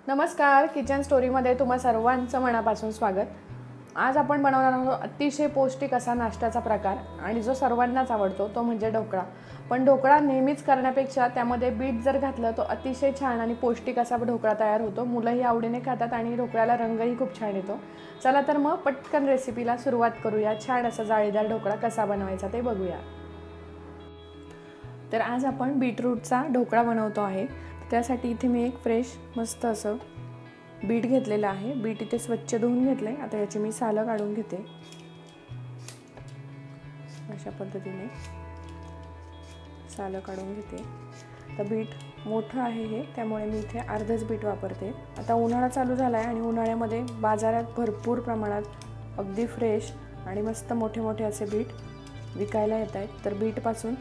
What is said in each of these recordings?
नमस्कार, किचन स्टोरीमध्ये तुम्हा सर्वांचं मनापासून स्वागत। आज आपण बनवणार आहोत अतिशय पौष्टिक असा नाश्त्याचा प्रकार आणि जो सर्वांनाच आवडतो तो म्हणजे ढोकळा। पण ढोकळा नेहमीच करण्यापेक्षा त्यामध्ये बीट जर घातलं तो अतिशय छान आणि पौष्टिक असा ढोकळा तयार होतो। मुलंही आवडीने खातात आणि ढोकळ्याला रंगही खूप छान येतो। चला तर मग पटकन रेसिपीला सुरुवात करूया। छान असा जाळीदार ढोकळा कसा बनवायचा ते बघूया। तर आज आपण बीटरूटचा ढोकळा बनवतो आहे। त्यासाठी इथे मी एक फ्रेश मस्त असं बीट घेतलेलं आहे। बीट इथे स्वच्छ धुवून घेतले। आता याची मी सालं काढून घेते। अशा पद्धतीने सालं काढून घेते। तर बीट मोठं आहे हे, त्यामुळे मी इथे अर्धच बीट वापरते। आता उन्हाळा चालू झाला आहे आणि उन्हाळ्यामध्ये बाजारात भरपूर प्रमाणात अगदी फ्रेश आणि मस्त मोठे मोठे असे बीट विकायला येत आहेत। तर बीटपासून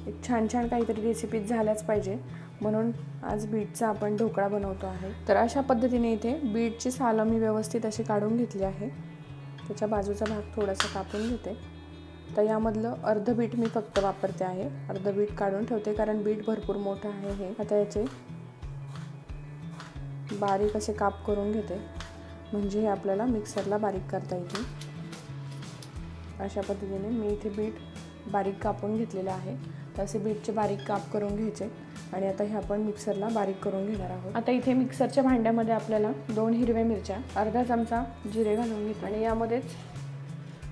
एक छान छान काहीतरी रेसिपीज झाल्याच पाहिजे, म्हणून आज बीटचा आपण ढोकळा बनवतो आहे। तर अशा पद्धतीने इथे बीटची सालं मी व्यवस्थित अशी काढून घेतली आहे। त्याच्या बाजूचा भाग थोडासा कापून घेते। तर यामधलं अर्ध बीट मी फक्त वापरते आहे। अर्ध बीट काढून ठेवते कारण बीट भरपूर मोठं आहे हे। आता याचे बारीक असे काप करून घेते, म्हणजे हे आपल्याला मिक्सरला बारीक करता येईल। अशा पद्धतीने मी इथे बीट बारीक कापून घेतलेलं आहे। तर असे बीटचे बारीक काप करून घ्यायचे आणि आता हे आपण मिक्सरला बारीक करून घेणार आहोत। आता इथे मिक्सरच्या भांड्यामध्ये आपल्याला 2 हिरव्या मिरच्या, अर्धा चमचा जिरे घालून घेतले आणि यामध्येच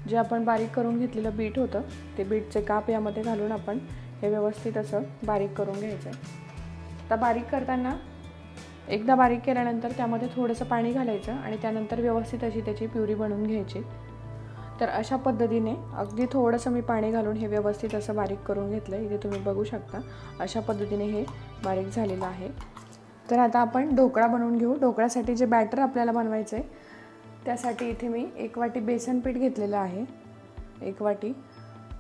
जे आपण बारीक करून घेतलेलं बीट होतं ते बीटचे काप यामध्ये घालून आपण हे व्यवस्थित असं बारीक करून घ्यायचं। आता बारीक करताना एकदा बारीक केल्यानंतर त्यामध्ये थोडंसं पाणी घालायचं आणि त्यानंतर व्यवस्थित अशी त्याची प्युरी बनवून घ्यायची। तर अशा पद्धतीने अगदी थोडंसं मी पाणी घालून हे व्यवस्थित असं बारीक करून घेतलं। इथे तुम्ही बघू शकता अशा पद्धतीने हे बारीक झालेलं आहे। तर आता आपण ढोकळा बनवून घेऊ। ढोकळ्यासाठी जे बॅटर आपल्याला बनवायचं आहे त्यासाठी इथे मी 1 वाटी बेसन पीठ घेतलेलं आहे। 1 वाटी,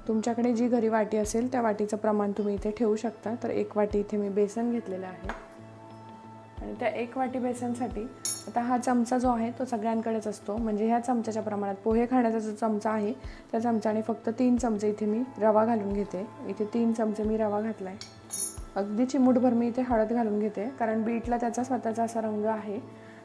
तुमच्याकडे जी घरी वाटी असेल त्या वाटीचं प्रमाण तुम्ही इथे ठेवू शकता। तर 1 वाटी इथे मी बेसन घेतलेलं आहे आणि त्या 1 वाटी बेसनसाठी आता हा चमचा जो आहे तो सगळ्यांकडेच असतो, म्हणजे ह्या चमच्याच्या प्रमाणात पोहे खाण्याचा जो चमचा आहे त्या चमच्याने फक्त 3 चमचे इथे मी रवा घालून घेते। इथे 3 चमचे मी रवा घातलाय। अगदी चिमूटभर मी इथे हळद घालून घेते, कारण बीटला त्याचा स्वतःचा असा रंग आहे,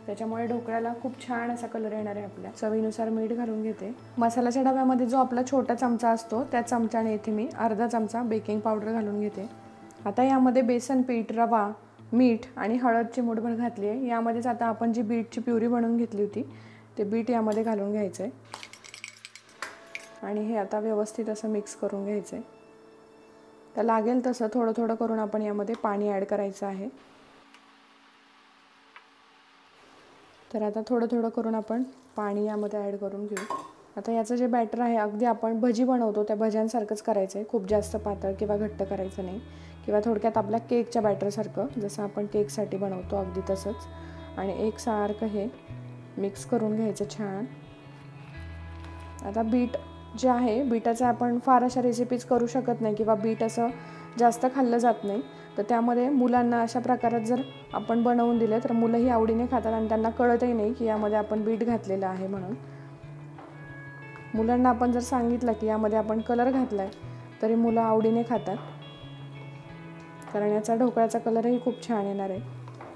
त्याच्यामुळे ढोकळ्याला खूप छान असा कलर येणार आहे आपल्या। चवीनुसार मीठ घालून घेते। मसाल्याच्या डब्यामध्ये जो आपला छोटा चमचा असतो त्या चमच्याने इथे मी अर्धा चमचा बेकिंग पावडर घालून घेते। आता यामध्ये बेसन पीठ, रवा, मीठ आणि हळद चिमूटभर घातली आहे। यामध्येच आता आपण जी बीटची प्युरी बनवून घेतली होती ते बीट यामध्ये घालून घ्यायचं आहे आणि हे आता व्यवस्थित असं मिक्स करून घ्यायचं आहे। तर लागेल तसं थोडं थोडं करून आपण यामध्ये पाणी ॲड करायचं आहे। तर आता थोडं थोडं करून आपण पाणी यामध्ये ॲड करून घेऊ। आता याचं जे बॅटर आहे अगदी आपण भजी बनवतो त्या भज्यांसारखंच करायचं आहे। खूप जास्त पातळ किंवा घट्ट करायचं नाही, किंवा थोडक्यात आपल्या केकच्या बॅटरसारखं, जसं आपण केकसाठी बनवतो अगदी तसंच। आणि एकसारखं हे मिक्स करून घ्यायचं छान। आता बीट जे आहे, बीटाचा आपण फार अशा रेसिपीज करू शकत नाही किंवा बीट असं जास्त खाल्लं जात नाही, तर त्यामध्ये मुलांना अशा प्रकारात जर आपण बनवून दिले तर मुलंही आवडीने खातात आणि त्यांना कळतही नाही की यामध्ये आपण बीट घातलेलं आहे म्हणून। मुलांना आपण जर सांगितलं की यामध्ये आपण कलर घातलाय तरी मुलं आवडीने खातात, कारण याचा ढोकळ्याचा कलरही खूप छान येणार आहे।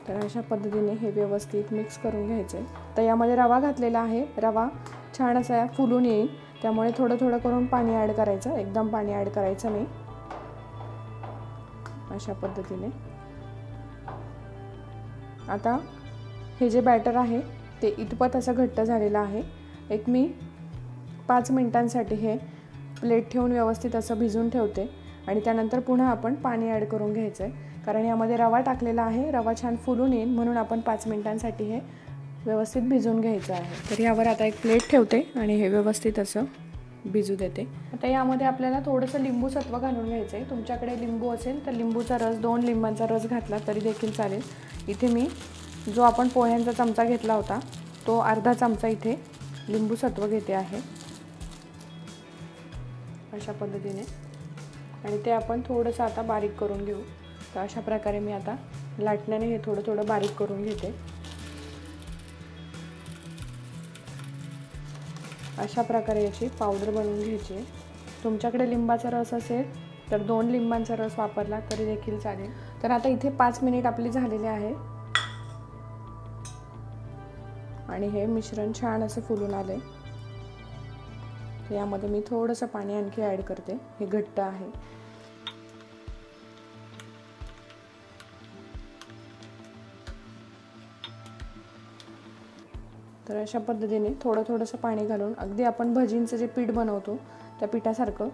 तर अशा पद्धतीने हे व्यवस्थित मिक्स करून घ्यायचं आहे। तर यामध्ये रवा घातलेला आहे, रवा छान असा फुलून येईल, त्यामुळे थोडं थोडं करून पाणी ॲड करायचं, एकदम पाणी ॲड करायचं नाही। अशा पद्धतीने आता हे जे बॅटर आहे ते इतपत असं घट्ट झालेलं आहे। एक मी 5 मिनिटांसाठी हे प्लेट ठेवून व्यवस्थित असं भिजून ठेवते आणि त्यानंतर पुन्हा आपण पाणी ॲड करून घ्यायचं आहे, कारण यामध्ये रवा टाकलेला आहे। रवा छान फुलून येईल म्हणून आपण 5 मिनिटांसाठी हे व्यवस्थित भिजून घ्यायचं आहे। तर यावर आता एक प्लेट ठेवते आणि हे व्यवस्थित असं भिजू देते। आता यामध्ये आपल्याला थोडंसं लिंबू सत्व घालून घ्यायचं आहे। तुमच्याकडे लिंबू असेल तर लिंबूचा रस, 2 लिंबांचा रस घातला तरी देखील चालेल। इथे मी जो आपण पोह्यांचा चमचा घेतला होता तो अर्धा चमचा इथे लिंबू सत्व घेते आहे अशा पद्धतीने, आणि ते आपण थोडंसं आता बारीक करून घेऊ। तर अशा प्रकारे मी आता लाटण्याने हे थोडं थोडं बारीक करून घेते। अशा प्रकारे याची पावडर बनवून घ्यायची आहे। तुमच्याकडे लिंबाचा रस असेल तर 2 लिंबांचा रस वापरला तरी देखील चालेल। तर आता इथे 5 मिनिट आपली झालेले आहे। आणि हे मिश्रण छान असं फुलून आलंय. यामध्ये मी थोडंसं पाणी आणखी ॲड करते. हे घट्ट आहे. तर अशा पद्धतीने थोडंसं पाणी घालून अगदी आपण भजींचं जे पीठ बनवतो त्या पिठासारखं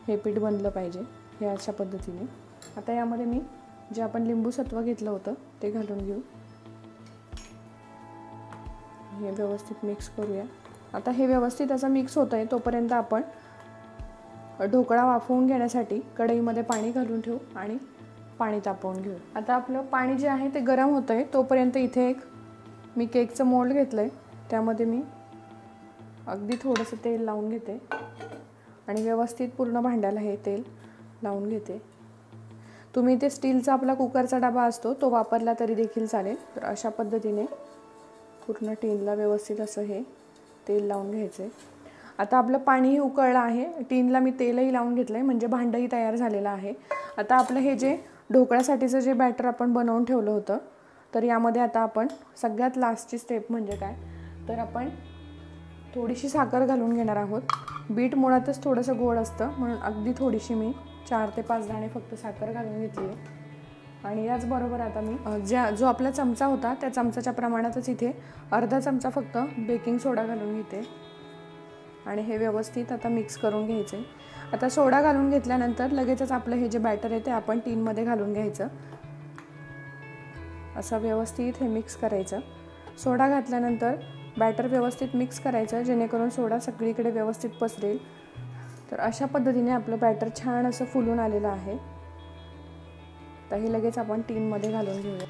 हे पीठ बनलं पाहिजे. हे अशा पद्धतीने. आता यामध्ये मी जे आपण लिंबू सत्व घेतलं होतं ते घालून घेऊ. हे व्यवस्थित मिक्स करूया. आता हे व्यवस्थित असं मिक्स होतं आहे तोपर्यंत आपण ढोकळा वाफवून घेण्यासाठी कढईमध्ये पाणी घालून ठेवू आणि पाणी तापवून घेऊ. आता आपलं पाणी जे आहे ते गरम होतं आहे तोपर्यंत इथे एक मी केकचं मोल्ड घेतलं आहे. त्यामध्ये मी अगदी थोडंसं तेल लावून घेते आणि व्यवस्थित पूर्ण भांड्याला हे तेल लावून घेते. तुम्ही ते स्टीलचा आपला कुकरचा डबा असतो तो वापरला तरी देखील चालेल. तर अशा पद्धतीने पूर्ण टीनला व्यवस्थित असं हे तेल लावून घ्यायचे. आता आपलं पाणीही उकळलं आहे. टीनला मी तेलही लावून घेतलं आहे म्हणजे भांडंही तयार झालेलं आहे. आता आपलं हे जे ढोकळ्यासाठीचं जे बॅटर आपण बनवून ठेवलं होतं तर यामध्ये आता आपण सगळ्यात लास्टची स्टेप म्हणजे काय तर आपण थोडीशी साखर घालून घेणार आहोत. बीट मुळातच थोडंसं गोड असतं म्हणून अगदी थोडीशी मी 4 ते 5 दाणे फक्त साखर घालून घेतली आहे. आणि याचबरोबर आता मी जो आपला चमचा होता त्या चमचाच्या प्रमाणातच इथे अर्धा चमचा फक्त बेकिंग सोडा घालून घेते आणि हे व्यवस्थित आता मिक्स करून घ्यायचे. आता सोडा घालून घेतल्यानंतर लगेचच आपलं हे जे बॅटर आहे ते आपण टीनमध्ये घालून घ्यायचं. असं व्यवस्थित हे मिक्स करायचं. सोडा घातल्यानंतर बॅटर व्यवस्थित मिक्स करायचं जेणेकरून सोडा सगळीकडे व्यवस्थित पसरेल. तर अशा पद्धतीने आपलं बॅटर छान असं फुलून आलेलं आहे. तर हे लगेच आपण टीनमध्ये घालून घेऊया.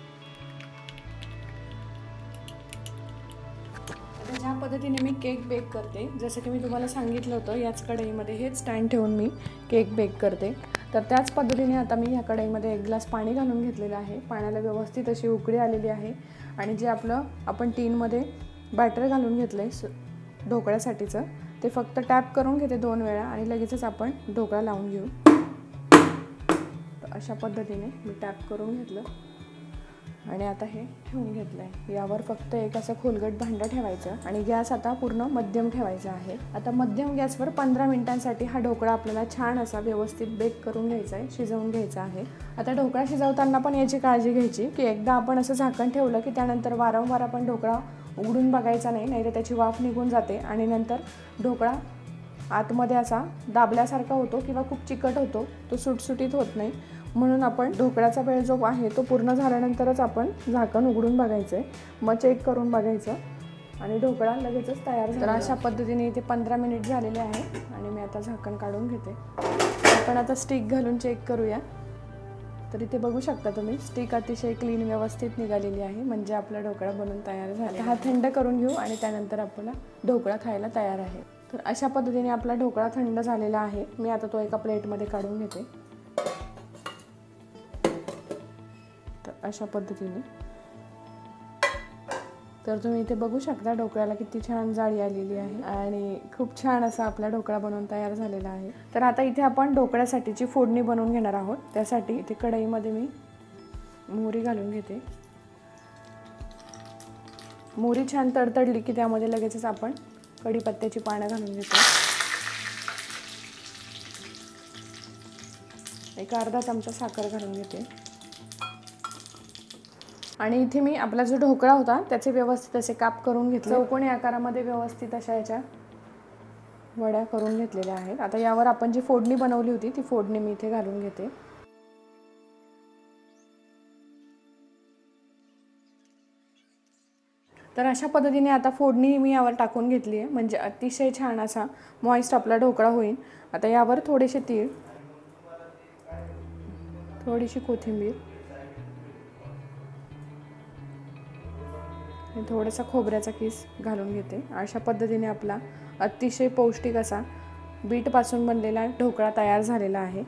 आता ज्या पद्धतीने मी केक बेक करते जसं की मी तुम्हाला सांगितलं होतं याच कढईमध्ये हेच स्टँड ठेवून मी केक बेक करते. तर त्याच पद्धतीने आता मी ह्या कढईमध्ये 1 ग्लास पाणी घालून घेतलेलं आहे. पाण्याला व्यवस्थित अशी उकळी आलेली आहे आणि जे आपलं आपण टीनमध्ये बॅटर घालून घेतलं आहे ढोकळ्यासाठीचं ते फक्त टॅप करून घेते 2 वेळा आणि लगेचच आपण ढोकळा लावून घेऊ. तर अशा पद्धतीने मी टॅप करून घेतलं आणि आता हे ठेवून घेतलं आहे. यावर फक्त एक असं खोलगट भांडं ठेवायचं आणि गॅस आता पूर्ण मध्यम ठेवायचा आहे. आता मध्यम गॅसवर 15 मिनिटांसाठी हा ढोकळा आपल्याला छान असा व्यवस्थित बेक करून घ्यायचा आहे, शिजवून घ्यायचा आहे. आता ढोकळा शिजवताना पण याची काळजी घ्यायची की एकदा आपण असं झाकण ठेवलं की त्यानंतर वारंवार आपण ढोकळा उघडून बघायचा नाही, नाहीतर त्याची वाफ निघून जाते आणि नंतर ढोकळा आतमध्ये असा दाबल्यासारखा होतो किंवा खूप चिकट होतो, तो सुटसुटीत होत नाही. म्हणून आपण ढोकळ्याचा वेळ जो आहे तो पूर्ण झाल्यानंतरच आपण झाकण उघडून बघायचं आहे, मग चेक करून बघायचं आणि ढोकळा लगेचच तयार झाला. तर अशा पद्धतीने इथे 15 मिनिट झालेले आहे आणि मी आता झाकण काढून घेते. आपण आता स्टिक घालून चेक करूया. तर इथे बघू शकता तुम्ही स्टिक अतिशय क्लीन व्यवस्थित निघालेली आहे म्हणजे आपला ढोकळा बनवून तयार झाला. हा थंड करून घेऊ आणि त्यानंतर आपला ढोकळा खायला तयार आहे. तर अशा पद्धतीने आपला ढोकळा थंड झालेला आहे. मी आता तो एका प्लेटमध्ये काढून घेते. तर अशा पद्धतीने तर तुम्ही इथे बघू शकता ढोकळ्याला किती छान जाळी आलेली आहे आणि खूप छान असा आपला ढोकळा बनवून तयार झालेला आहे. तर आता इथे आपण ढोकळ्यासाठीची फोडणी बनवून घेणार आहोत. त्यासाठी इथे कढईमध्ये मी मोहरी घालून घेते. मोहरी छान तडतडली की त्यामध्ये लगेचच आपण कढीपत्त्याची पानं घालून घेतो. एक अर्धा चमचा साखर घालून घेते आणि इथे मी आपला जो ढोकळा होता त्याचे व्यवस्थित असे काप करून घेतले. चौकोनी आकारामध्ये व्यवस्थित अशा याच्या वड्या करून घेतलेल्या आहेत. आता यावर आपण जी फोडणी बनवली होती ती फोडणी मी इथे घालून घेते. तर अशा पद्धतीने आता फोडणी मी यावर टाकून घेतली आहे म्हणजे अतिशय छान असा मॉइस्ट आपला ढोकळा होईल. आता यावर थोडेसे तीळ, थोडीशी कोथिंबीर, थोडासा खोबऱ्याचा किस घालून घेते. अशा पद्धतीने आपला अतिशय पौष्टिक असा बीटपासून बनलेला ढोकळा तयार झालेला आहे.